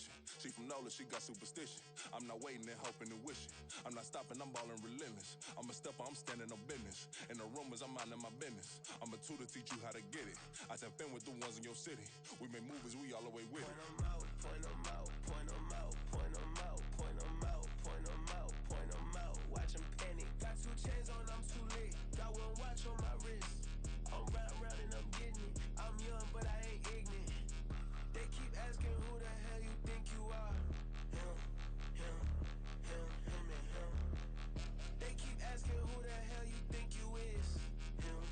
mission. She from Nola, she got superstition. I'm not waiting and hoping and wishing. I'm not stopping, I'm ballin' relentless. I'm a stepper, I'm standing on business. And the rumors, I'm minding my business. I'm a tutor, teach you how to get it. I said, fin with the ones in your city. We make movies, we all the way with it. Point them out, point them out, point them out, point them out, point them out, point them out. Watch them panic. Got 2 chains on, I'm too late. Got 1 watch on my wrist. I'm round and I'm getting it. I'm young, but I ain't ignorant. They keep asking who the hell you think you are. Him, and him. They keep asking who the hell you think you is. Him,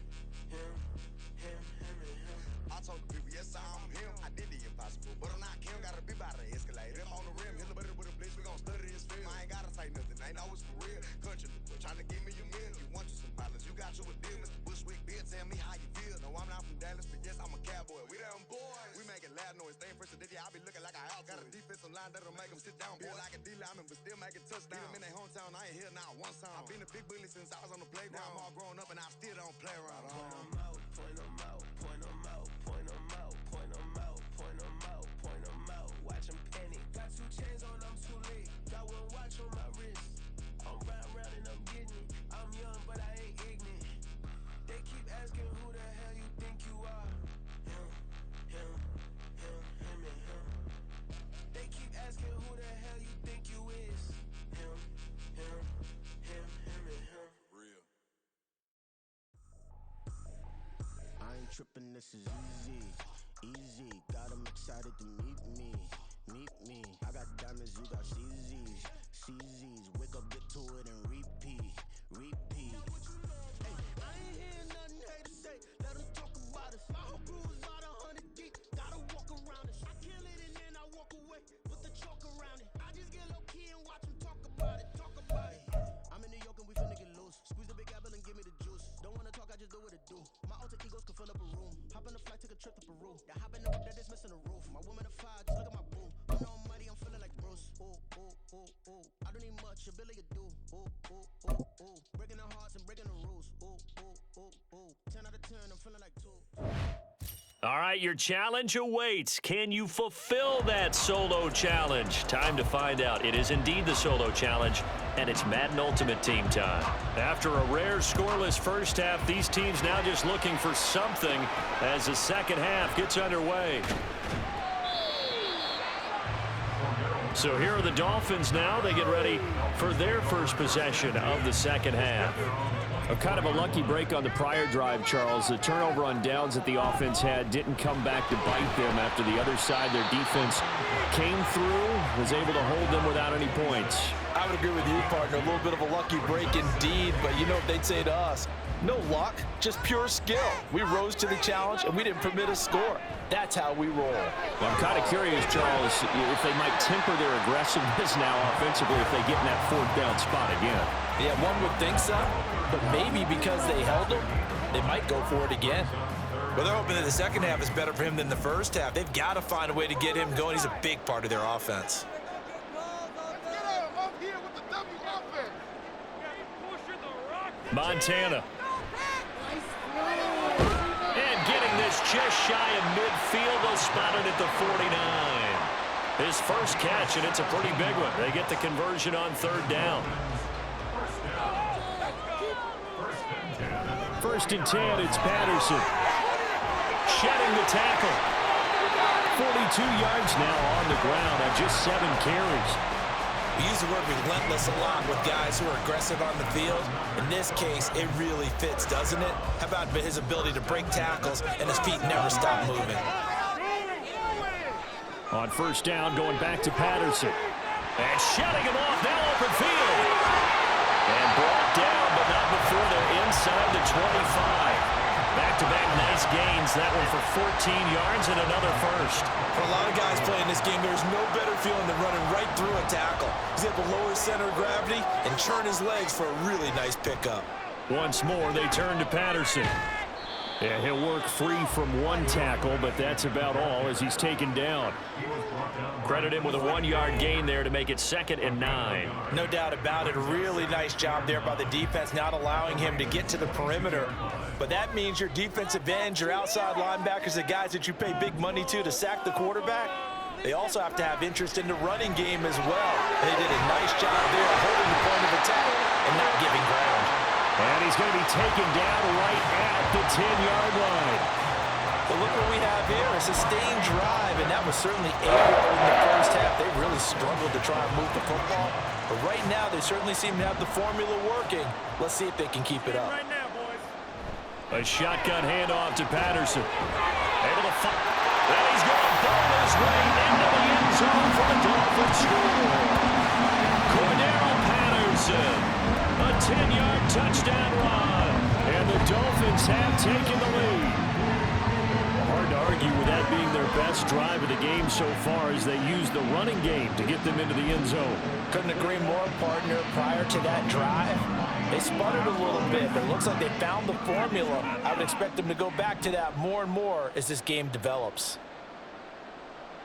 and him. I told the people, yes, I'm him. I did the impossible, but I'm not Kim. Gotta be by the escalator. Him on the rim, hit the butter with a blitz. We gon' study his film. I ain't gotta say nothing, ain't always for real. Country, tryna give me a meal. You want you some pilots, you got you a deal. Mr. Bushwick, Bill, tell me how you feel. No, I'm not from Dallas, but yes, I'm a cowboy. We them boys. We making loud noise. Staying first to I be looking like a house. Got a defensive line that'll make them sit down. Feel like a D-lineman, but still making touchdowns. Beat them in their hometown, I ain't here now one time. I've been a big bully since I was on the playground. Now I'm all grown up and I still don't play around. Point them out, point them out, point them out, point them out, point them out, point them out, point them out. Watch them panic. Got 2 chains on, I'm too late. Got 1 watch on my wrist. I'm round and I'm getting it. I'm young, but I ain't ignorant. They keep asking who the hell you think you are. Him, and him. They keep asking who the hell you think you is. Him, and him. Real. I ain't tripping, this is easy. Got 'em excited to meet me. I got diamonds, you got CZs. Wake up, get to it, and repeat. Hey, I ain't hearing nothing haters say. Let 'em talk about us. My whole crew is about 100 deep. Gotta walk around us. I kill it and then I walk away. Put the chalk around it. I just get low key and watch 'em talk about it. I'm in New York and we finna get loose. Squeeze the big apple and give me the juice. Don't wanna talk, I just do what it do. My alter egos can fill up a room. Hop on the flight, take a trip to Peru. That hop in the whip that is missing the roof. My woman a 5, just look at my boo. You know I'm mighty, I'm feeling like Bruce. Ooh. I don't need much, ability to do. Ooh. Breaking the hearts and breaking the rules. Ooh. 10 out of 10, I'm feeling like 2. All right, your challenge awaits. Can you fulfill that solo challenge? Time to find out. It is indeed the solo challenge, and it's Madden Ultimate Team time. After a rare scoreless first half, these teams now just looking for something as the second half gets underway. So here are the Dolphins now. They get ready for their first possession of the second half. A kind of a lucky break on the prior drive, Charles. The turnover on downs that the offense had didn't come back to bite them after the other side. Their defense came through, was able to hold them without any points. I would agree with you, partner. A little bit of a lucky break indeed, but you know what they'd say to us? No luck, just pure skill. We rose to the challenge, and we didn't permit a score. That's how we roll. Well, I'm kind of curious, Charles, if they might temper their aggressiveness now offensively if they get in that 4th down spot again. Yeah, one would think so, but maybe because they held them, they might go for it again. Well, they're hoping that the second half is better for him than the first half. They've got to find a way to get him going. He's a big part of their offense. Montana. And getting this just shy of midfield, they'll spot it at the 49. His first catch, and it's a pretty big one. They get the conversion on 3rd down. 1st and 10, it's Patterson. Shedding the tackle. 42 yards now on the ground on just 7 carries. We use the word relentless a lot with guys who are aggressive on the field. In this case, it really fits, doesn't it? How about his ability to break tackles and his feet never stop moving? On 1st down, going back to Patterson. And shutting him off, now open field. And brought down, but not before they're inside the 25. Back-to-back nice gains. That one for 14 yards and another first. For a lot of guys playing this game, there's no better feeling than running right through a tackle. He's able to lower his center of gravity and churn his legs for a really nice pickup. Once more, they turn to Patterson. Yeah, he'll work free from 1 tackle, but that's about all as he's taken down. Credit him with a 1-yard gain there to make it 2nd and 9. No doubt about it. A really nice job there by the defense, not allowing him to get to the perimeter. But that means your defensive ends, your outside linebackers, the guys that you pay big money to sack the quarterback, They also have to have interest in the running game as well. They did a nice job there holding the point of attack and not giving ground. And he's going to be taken down right at the 10-yard line. But look what we have here, a sustained drive, and that was certainly able in the first half. They really struggled to try and move the football. But right now, they certainly seem to have the formula working. Let's see if they can keep it up. Right now, boys. A shotgun handoff to Patterson. Able to fight. And he's going to ball his way into the end zone for the Dolphins score. Cordero Patterson. A 10-yard touchdown run. And the Dolphins have taken the lead. Hard to argue with that being their best drive of the game so far as they use the running game to get them into the end zone. Couldn't agree more, partner. Prior to that drive, they sputtered a little bit, but it looks like they found the formula. I would expect them to go back to that more and more as this game develops.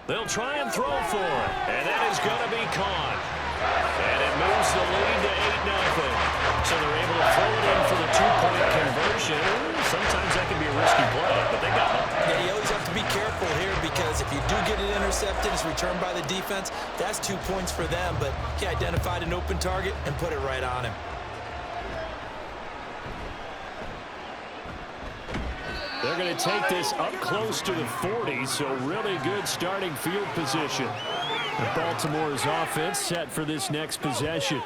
They'll try and throw for it, and that is going to be caught. And it moves the lead to 8-0. So they're able to throw it in for the two-point conversion. Sometimes that can be a risky play, but they got it. Yeah, you always have to be careful here because if you do get it intercepted, it's returned by the defense. That's 2 points for them, but he identified an open target and put it right on him. They're going to take this up close to the 40, so really good starting field position. Baltimore's offense set for this next possession.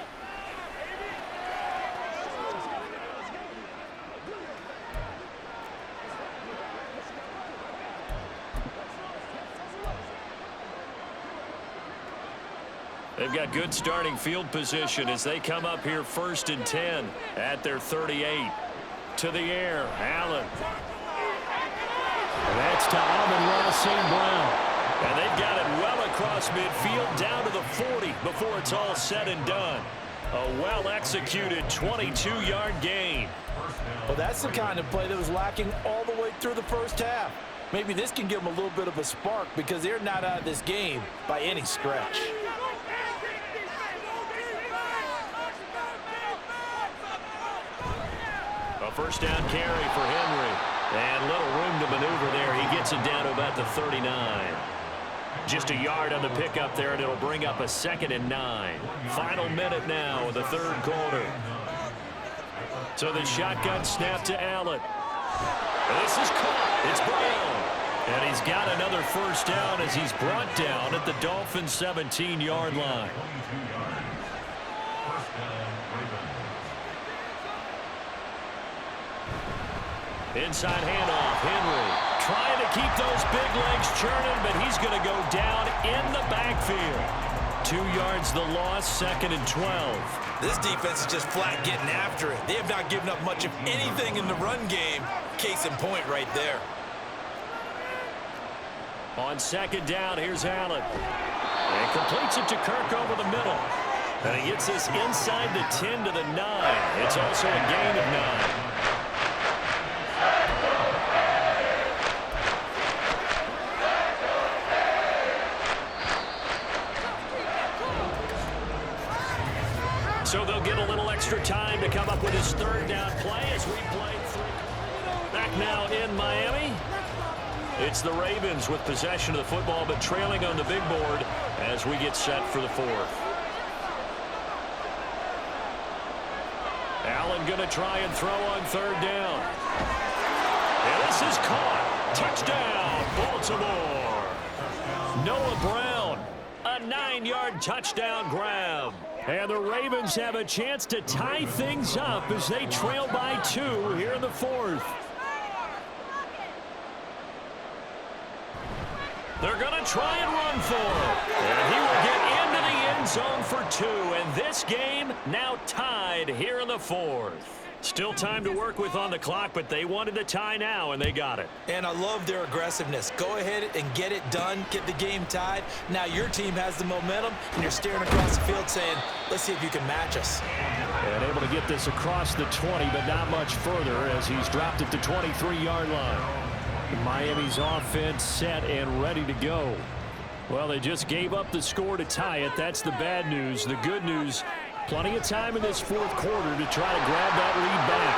They've got good starting field position as they come up here 1st and 10 at their 38. To the air, Allen. And that's to Amon-Ra St. Brown. And they've got it well across midfield down to the 40 before it's all said and done. A well-executed 22-yard gain. Well, that's the kind of play that was lacking all the way through the first half. Maybe this can give them a little bit of a spark because they're not out of this game by any stretch. A first down carry for Henry. And little room to maneuver there. He gets it down to about the 39. Just a yard on the pickup there, and it'll bring up a 2nd and 9. Final minute now of the third quarter. So the shotgun snap to Allen. This is caught. It's Brown. And he's got another first down as he's brought down at the Dolphins' 17-yard line. Inside handoff, Henry trying to keep those big legs churning, but he's going to go down in the backfield. 2 yards the loss, 2nd and 12. This defense is just flat getting after it. They have not given up much of anything in the run game. Case in point right there. On 2nd down, here's Allen. And completes it to Kirk over the middle. And he gets this inside the 10 to the 9. It's also a gain of 9. So they'll get a little extra time to come up with his 3rd down play as we play through. Back now in Miami. It's the Ravens with possession of the football, but trailing on the big board as we get set for the 4th. Allen going to try and throw on 3rd down. And this is caught. Touchdown, Baltimore. Noah Brown, a 9-yard touchdown grab. And the Ravens have a chance to tie things up as they trail by 2 here in the 4th. They're going to try and run for it. And he will get into the end zone for 2. And this game now tied here in the 4th. Still time to work with on the clock, but they wanted a tie now, and they got it. And I love their aggressiveness. Go ahead and get it done, get the game tied. Now your team has the momentum, and you're staring across the field saying, let's see if you can match us. And able to get this across the 20, but not much further as he's dropped at the 23-yard line. Miami's offense set and ready to go. Well, they just gave up the score to tie it. That's the bad news. The good news, plenty of time in this 4th quarter to try to grab that lead back.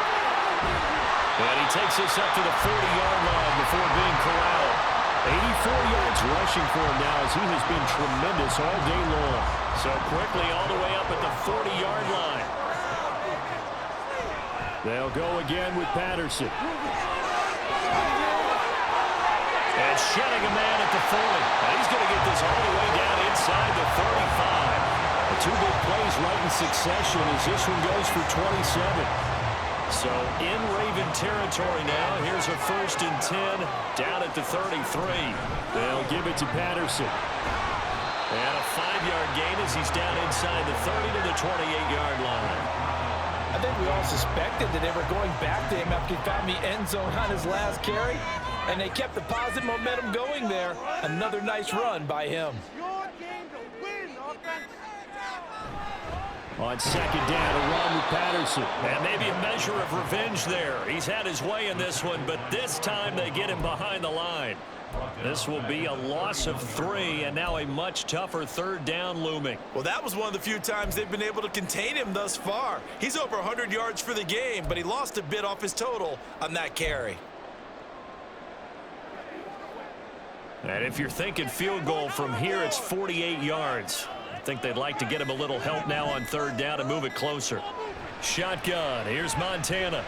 And he takes us up to the 40-yard line before being corralled. 84 yards rushing for him now as he has been tremendous all day long. So quickly all the way up at the 40-yard line. They'll go again with Patterson. And shedding a man at the 40. And he's going to get this all the way down inside the 35. The two big plays right in succession as this one goes for 27. So in Raven territory now. Here's a 1st and 10 down at the 33. They'll give it to Patterson. And a 5-yard gain as he's down inside the 30 to the 28-yard line. I think we all suspected that they were going back to him after he found the end zone on his last carry, and they kept the positive momentum going there. Another nice run by him. On 2nd down, a run with Patterson. And maybe a measure of revenge there. He's had his way in this one, but this time they get him behind the line. This will be a loss of 3, and now a much tougher 3rd down looming. Well, that was one of the few times they've been able to contain him thus far. He's over 100 yards for the game, but he lost a bit off his total on that carry. And if you're thinking field goal from here, it's 48 yards. I think they'd like to get him a little help now on 3rd down and move it closer. Shotgun. Here's Montana.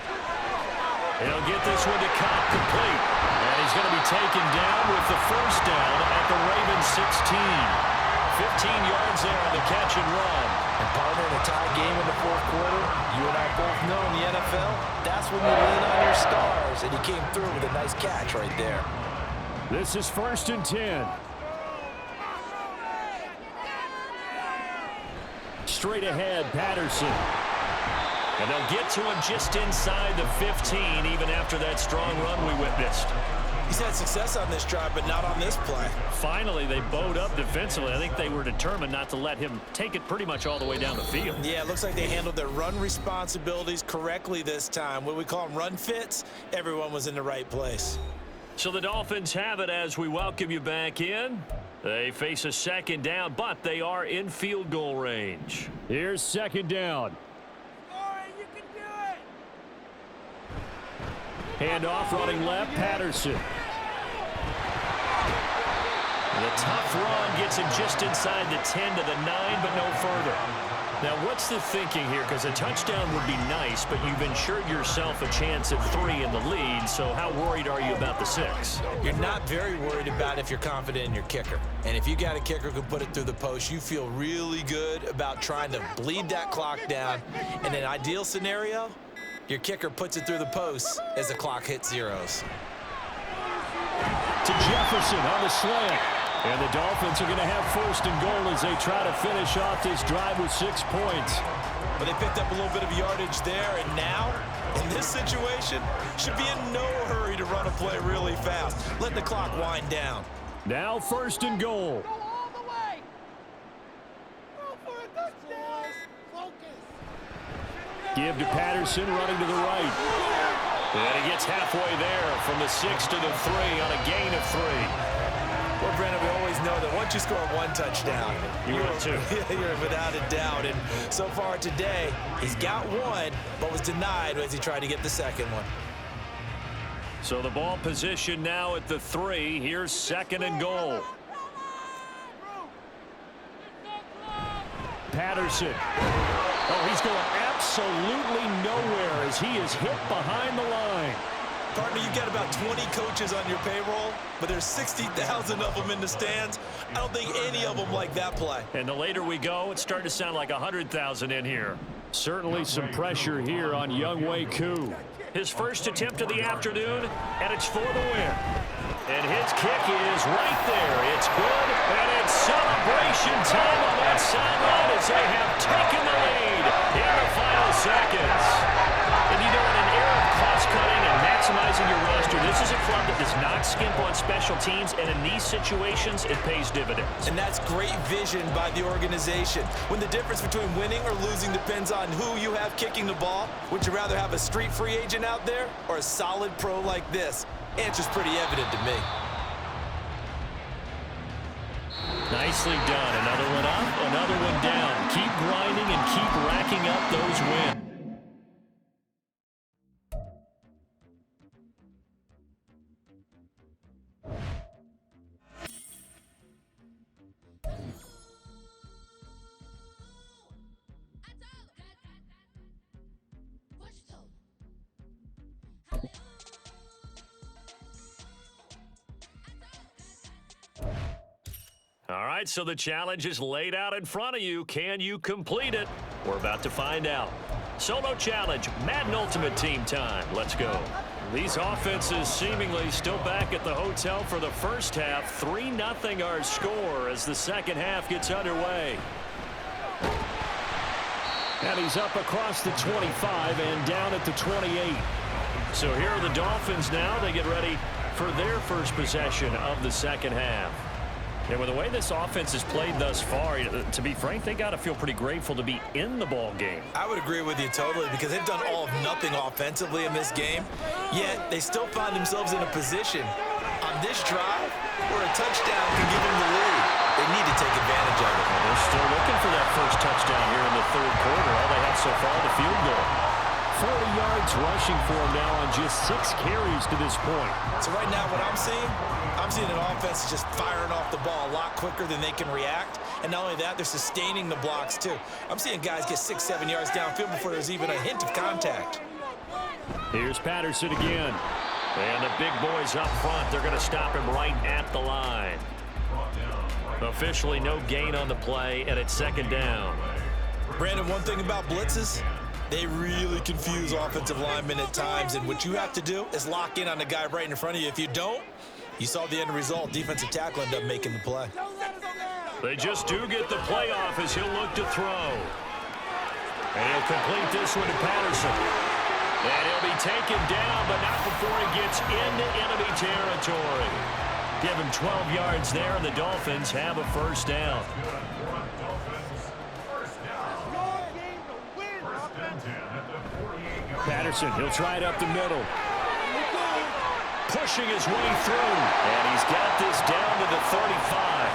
He'll get this one to Cobb complete. And he's going to be taken down with the 1st down at the Ravens 16. 15 yards there on the catch and run. And partner, in a tie game in the 4th quarter, you and I both know in the NFL, that's when you lean on your stars. And he came through with a nice catch right there. This is 1st and 10. Straight ahead, Patterson. And they'll get to him just inside the 15, even after that strong run we witnessed. He's had success on this drive, but not on this play. Finally, they bowed up defensively. I think they were determined not to let him take it pretty much all the way down the field. Yeah, it looks like they handled their run responsibilities correctly this time. What we call them run fits, everyone was in the right place. So the Dolphins have it as we welcome you back in. They face a 2nd down, but they are in field goal range. Here's 2nd down. Handoff running left, Patterson. The tough run gets him just inside the 10 to the 9, but no further. Now, what's the thinking here? Because a touchdown would be nice, but you've ensured yourself a chance at 3 in the lead, so how worried are you about the 6? You're not very worried about if you're confident in your kicker. And if you got a kicker who can put it through the post, you feel really good about trying to bleed that clock down. In an ideal scenario, your kicker puts it through the post as the clock hits zeros. To Jefferson on the slant. And the Dolphins are going to have 1st and goal as they try to finish off this drive with 6 points. But they picked up a little bit of yardage there, and now, in this situation, should be in no hurry to run a play really fast. Let the clock wind down. Now 1st and goal. Give to Patterson, running to the right. And he gets halfway there from the 6 to the 3 on a gain of 3. Well, Brandon, we always know that once you score 1 touchdown, you're without a doubt. And so far today, he's got 1, but was denied as he tried to get the 2nd one. So the ball position now at the 3. Here's 2nd and goal. Patterson. Oh, he's going absolutely nowhere as he is hit behind the line. Partner, you've got about 20 coaches on your payroll, but there's 60,000 of them in the stands. I don't think any of them like that play. And the later we go, it's starting to sound like 100,000 in here. Certainly some pressure here on Younghoe Koo. His first attempt of the afternoon, and it's for the win. And his kick is right there. It's good, and it's celebration time on that sideline as they have taken the lead in the final seconds. And you know, in an era of cost-cutting and maximizing your roster, this is a club that does not skimp on special teams, and in these situations, it pays dividends. And that's great vision by the organization. When the difference between winning or losing depends on who you have kicking the ball, would you rather have a street free agent out there or a solid pro like this? Answer's pretty evident to me. Nicely done. Another one up, another one down. Keep grinding and keep racking up those wins. right, so the challenge is laid out in front of you. Can you complete it? We're about to find out. Solo challenge, Madden Ultimate Team time. Let's go. These offenses seemingly still back at the hotel for the first half. 3-0 our score as the second half gets underway. And he's up across the 25 and down at the 28. So here are the Dolphins now. They get ready for their first possession of the second half. And with the way this offense has played thus far, to be frank, they got to feel pretty grateful to be in the ball game. I would agree with you totally because they've done all of nothing offensively in this game, yet they still find themselves in a position on this drive where a touchdown can give them the lead. They need to take advantage of it. And they're still looking for that first touchdown here in the third quarter. All they have so far, the field goal. 40 yards rushing for him now on just 6 carries to this point. So right now what I'm seeing an offense just firing off the ball a lot quicker than they can react. And not only that, they're sustaining the blocks too. I'm seeing guys get 6-7 yards downfield before there's even a hint of contact. Here's Patterson again. And the big boys up front, they're going to stop him right at the line. Officially no gain on the play, and it's second down. Brandon, one thing about blitzes, they really confuse offensive linemen at times, and what you have to do is lock in on the guy right in front of you. If you don't, you saw the end result. Defensive tackle ended up making the play. They just do get the play off as he'll look to throw. And he'll complete this one to Patterson. And he'll be taken down, but not before he gets into enemy territory. Give him 12 yards there, and the Dolphins have a first down. Patterson, he'll try it up the middle. Pushing his way through. And he's got this down to the 35.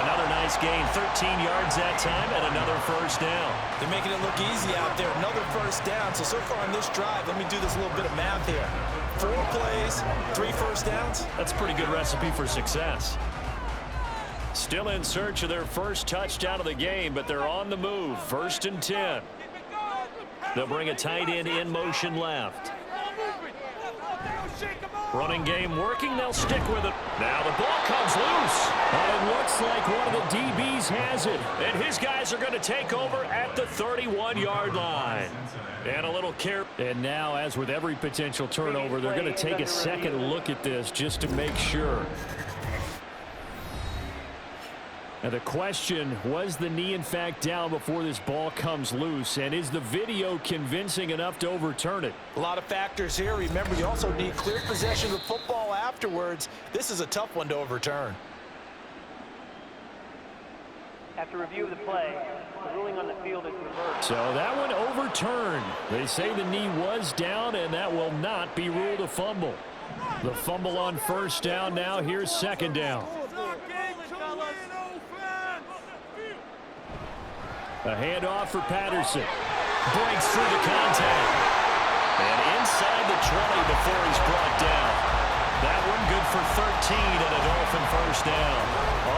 Another nice gain, 13 yards that time, and another first down. They're making it look easy out there. Another first down. So far on this drive, let me do this little bit of math here. 4 plays, 3 first downs. That's a pretty good recipe for success. Still in search of their first touchdown of the game, but they're on the move. 1st and 10. They'll bring a tight end in motion left. Running game working, they'll stick with it. Now the ball comes loose. And it looks like one of the DBs has it. And his guys are going to take over at the 31-yard line. And a little care. And now, as with every potential turnover, they're going to take a second look at this just to make sure. Now the question, was the knee in fact down before this ball comes loose? And is the video convincing enough to overturn it? A lot of factors here. Remember, you also need clear possession of the football afterwards. This is a tough one to overturn. After review of the play, the ruling on the field is reversed. So that one overturned. They say the knee was down, and that will not be ruled a fumble. The fumble on first down now. Here's second down. A handoff for Patterson. Breaks through the contact. And inside the 20 before he's brought down. That one good for 13 and a Dolphin first down.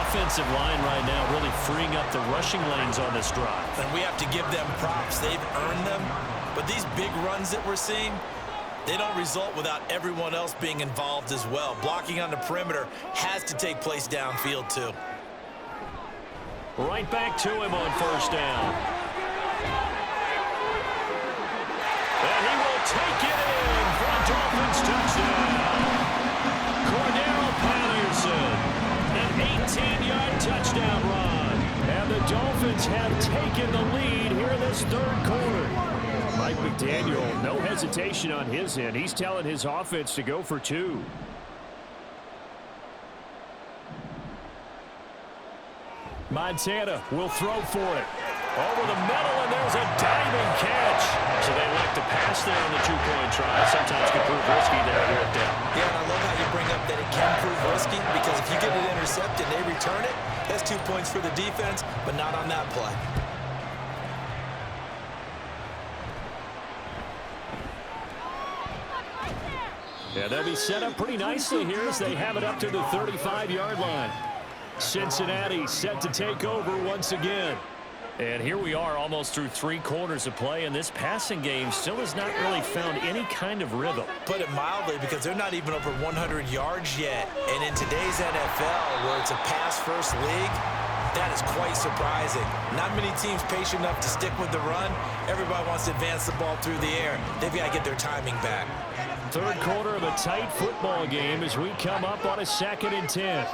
Offensive line right now really freeing up the rushing lanes on this drive. And we have to give them props. They've earned them. But these big runs that we're seeing, they don't result without everyone else being involved as well. Blocking on the perimeter has to take place downfield too. Right back to him on first down. And he will take it in for a Dolphins touchdown. Cordell Patterson, an 18-yard touchdown run. And the Dolphins have taken the lead here in this third quarter. Mike McDaniel, no hesitation on his end. He's telling his offense to go for 2. Montana will throw for it. Over the middle, and there's a diving catch. So they elect to pass there on the 2-point try. Sometimes can prove risky there. Yeah, and I love how you bring up that it can prove risky, because if you get it intercepted and they return it, that's 2 points for the defense, but not on that play. Yeah, they'll be set up pretty nicely here as they have it up to the 35-yard line. Cincinnati set to take over once again. And here we are almost through 3 quarters of play, and this passing game still has not really found any kind of rhythm. Put it mildly, because they're not even over 100 yards yet. And in today's NFL, where it's a pass-first league, That is quite surprising. Not many teams patient enough to stick with the run. Everybody wants to advance the ball through the air. They've got to get their timing back. Third quarter of a tight football game as we come up on a 2nd and 10.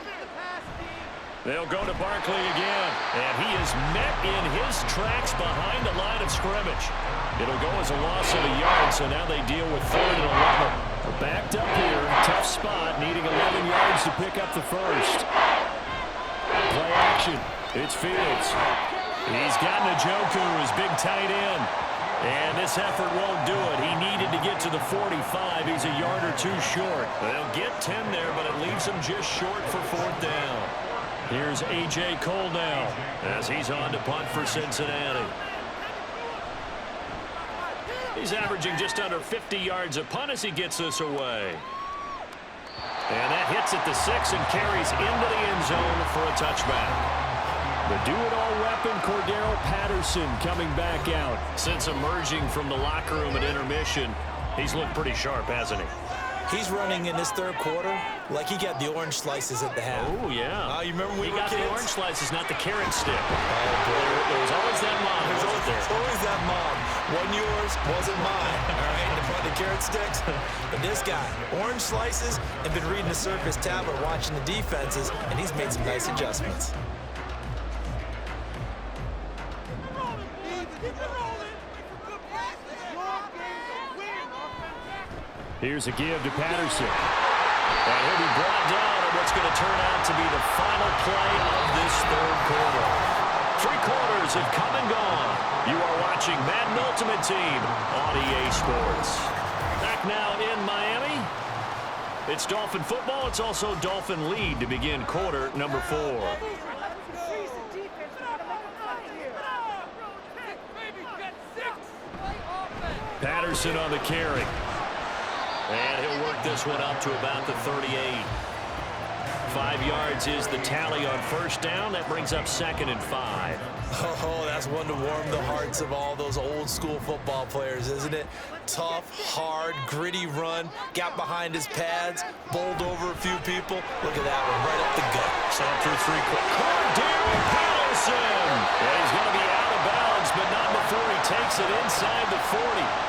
They'll go to Barkley again, and he is met in his tracks behind the line of scrimmage. It'll go as a loss of a yard, so now they deal with 3rd and 11. We're backed up here, tough spot, needing 11 yards to pick up the first. Play action. It's Fields. He's got Njoku, his big tight end. And this effort won't do it. He needed to get to the 45. He's a yard or two short. They'll get 10 there, but it leaves him just short for 4th down. Here's A.J. Cole now as he's on to punt for Cincinnati. He's averaging just under 50 yards a punt as he gets this away. And that hits at the 6 and carries into the end zone for a touchback. The do-it-all weapon, Cordero Patterson, coming back out. Since emerging from the locker room at intermission, he's looked pretty sharp, hasn't he? He's running in this 3rd quarter like he got the orange slices at the half. Oh, yeah. You remember when he got kids? The orange slices, not the carrot stick. Oh, boy. There was always that mom. There's always that mom. One yours, wasn't mine. All right, the carrot sticks. But this guy, orange slices, and been reading the Surface tablet, watching the defenses, and he's made some nice adjustments. Here's a give to Patterson. And he'll be brought down on what's going to turn out to be the final play of this 3rd quarter. 3 quarters have come and gone. You are watching Madden Ultimate Team on EA Sports. Back now in Miami. It's Dolphin football. It's also Dolphin lead to begin quarter number 4. Patterson on the carry. And he'll work this one up to about the 38. 5 yards is the tally on 1st down. That brings up 2nd and 5. Oh, that's one to warm the hearts of all those old school football players, isn't it? Tough, hard, gritty run. Got behind his pads, bowled over a few people. Look at that one, right up the gut. Stop for 3 quarters. Cordero Patterson! And he's going to be out of bounds, but not before he takes it inside the 40.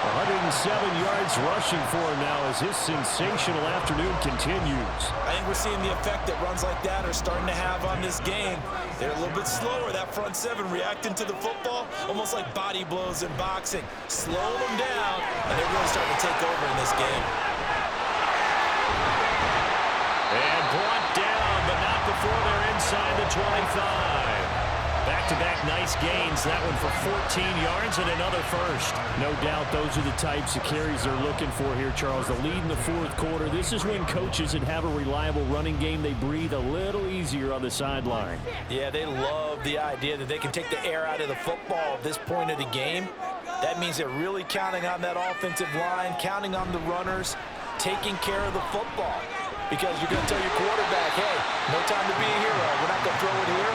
107 yards rushing for him now as his sensational afternoon continues. I think we're seeing the effect that runs like that are starting to have on this game. They're a little bit slower, that front 7 reacting to the football, almost like body blows in boxing. Slow them down, and they're really starting to take over in this game. And brought down, but not before they're inside the 25. Back-to-back nice gains. That one for 14 yards and another first. No doubt those are the types of carries they're looking for here, Charles. The lead in the 4th quarter. This is when coaches that have a reliable running game, they breathe a little easier on the sideline. Yeah, they love the idea that they can take the air out of the football at this point of the game. That means they're really counting on that offensive line, counting on the runners, taking care of the football. Because you're going to tell your quarterback, hey, no time to be a hero. We're not going to throw it here.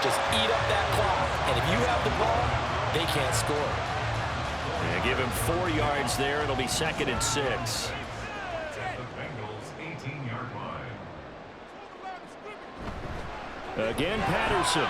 Just eat up that clock. And if you have the ball, they can't score. And give him 4 yards there. It'll be 2nd and 6. Again, Patterson.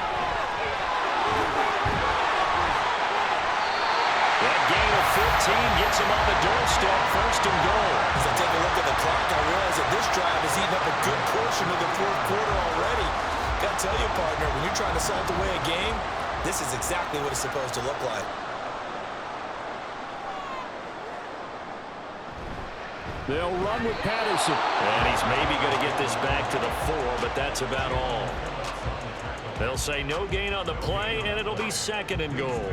That gain of 15 gets him on the doorstep, 1st and goal. As I take a look at the clock, I realize that this drive has eaten up a good portion of the 4th quarter already. Got to tell you, partner, when you're trying to salt away a game, this is exactly what it's supposed to look like. They'll run with Patterson. And he's maybe going to get this back to the 4, but that's about all. They'll say no gain on the play, and it'll be 2nd and goal.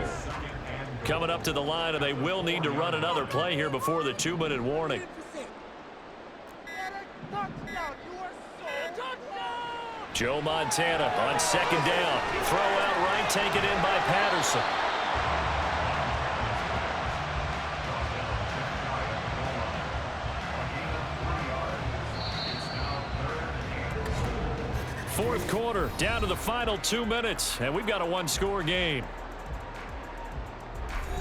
Coming up to the line, and they will need to run another play here before the 2-minute warning. Joe Montana on 2nd down. Throw out right, taken in by Patterson. Fourth quarter, down to the final 2 minutes, and we've got a 1-score game.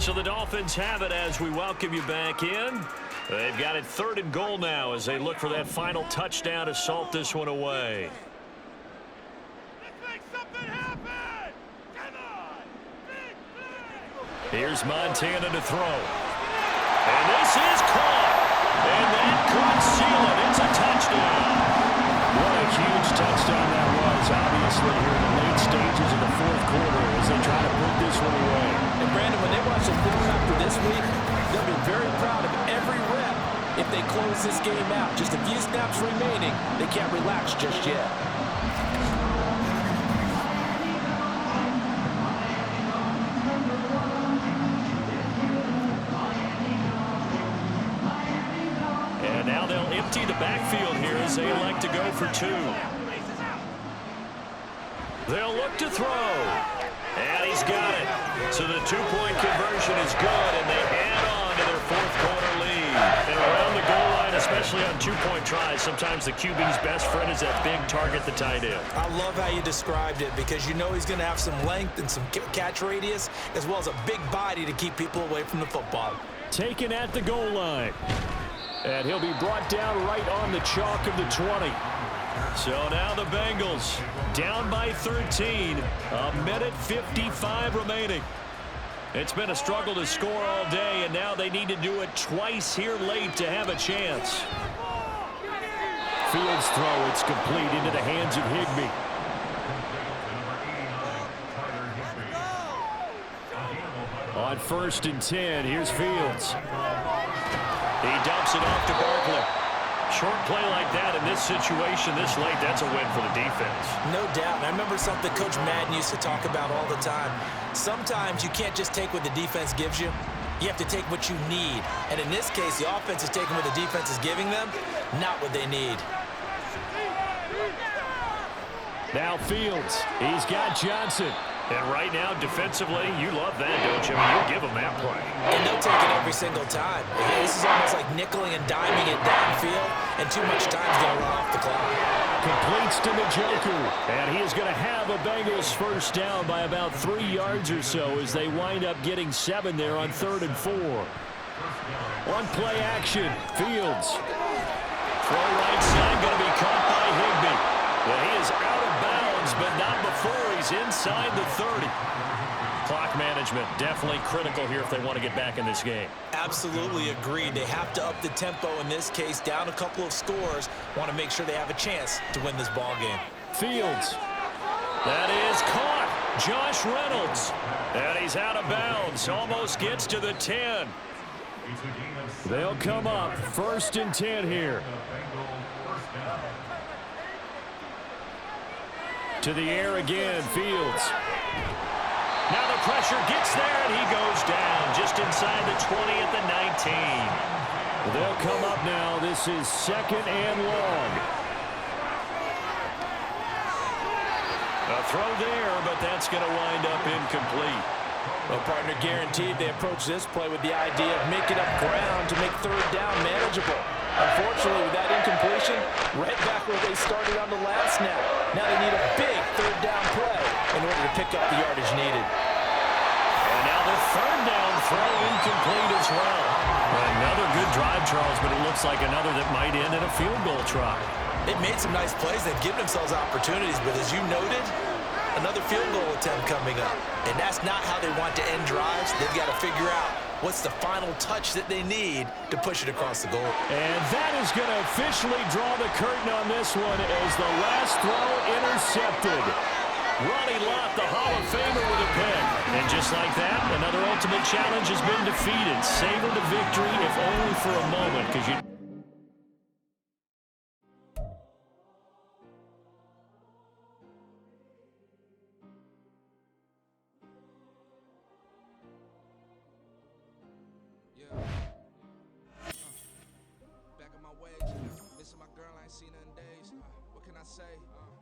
So the Dolphins have it as we welcome you back in. They've got it 3rd and goal now as they look for that final touchdown to salt this one away. Let's make something happen! Here's Montana to throw. And this is caught. And that could seal it. It's a touchdown. What a huge touchdown that was, obviously, here in the late stages of the fourth quarter as they try to put this one away. And, Brandon, when they watch the film after this week, they'll be very proud of every rep if they close this game out. Just a few snaps remaining. They can't relax just yet. And now they'll empty the backfield here as they elect to go for two. They'll look to throw. And he's got it. So the two-point conversion is good, and they add on to their fourth quarter lead. And around the goal line, especially on two-point tries, sometimes the QB's best friend is that big target, the tight end. I love how you described it because you know he's going to have some length and some catch radius as well as a big body to keep people away from the football. Taken at the goal line. And he'll be brought down right on the chalk of the 20. So now the Bengals down by 13. A minute 55 remaining. It's been a struggle to score all day, and now they need to do it twice here late to have a chance. Fields throw, it's complete into the hands of Higbee. On 1st and 10, here's Fields. He dumps it off to Barkley. Short play like that in this situation this late, that's a win for the defense. No doubt. And I remember something Coach Madden used to talk about all the time. Sometimes you can't just take what the defense gives you. You have to take what you need. And in this case, the offense is taking what the defense is giving them, not what they need. Now Fields. He's got Johnson. And right now, defensively, you love that, don't you? I mean, you'll give them that play. And they'll take it every single time. This is almost like nickeling and diming it downfield, and too much time's going to run off the clock. Completes to Njoku. And he is going to have a Bengals first down by about 3 yards or so as they wind up getting 7 there on 3rd and 4. On play action, Fields. Throw right side, going to be caught by Higbee. Well, he is out of bounds, but not before he's inside the 30. Clock management definitely critical here if they want to get back in this game. Absolutely agreed. They have to up the tempo in this case, down a couple of scores. Want to make sure they have a chance to win this ball game. Fields. That is caught. Josh Reynolds. And he's out of bounds. Almost gets to the 10. They'll come up 1st and 10 here. To the air again, Fields. Now the pressure gets there, and he goes down just inside the 20 at the 19. They'll come up now. This is 2nd and long. A throw there, but that's going to wind up incomplete. Well, partner, guaranteed they approach this play with the idea of making up ground to make 3rd down manageable. Unfortunately, with that incompletion, right back where they started on the last snap. Now they need a big 3rd down play in order to pick up the yardage needed. And now the 3rd down throw incomplete as well. Another good drive, Charles, but it looks like another that might end in a field goal try. They've made some nice plays. They've given themselves opportunities, but as you noted, another field goal attempt coming up. And that's not how they want to end drives. They've got to figure out what's the final touch that they need to push it across the goal. And that is going to officially draw the curtain on this one as the last throw intercepted. Ronnie Lott, the Hall of Famer, with a pick. And just like that, another ultimate challenge has been defeated. Savor the victory, if only for a moment, because you...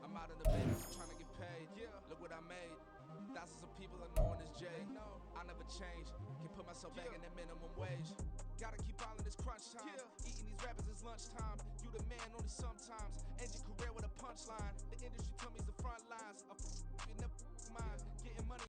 I'm out in the bay, trying to get paid. Look what I made. Thousands of people are known as Jay. I never change. Can put myself back in the minimum wage. Gotta keep all in this crunch time. Eating these rappers is lunchtime. You the man only sometimes. End your career with a punchline. The industry tell me the front lines. You never mind. Getting money.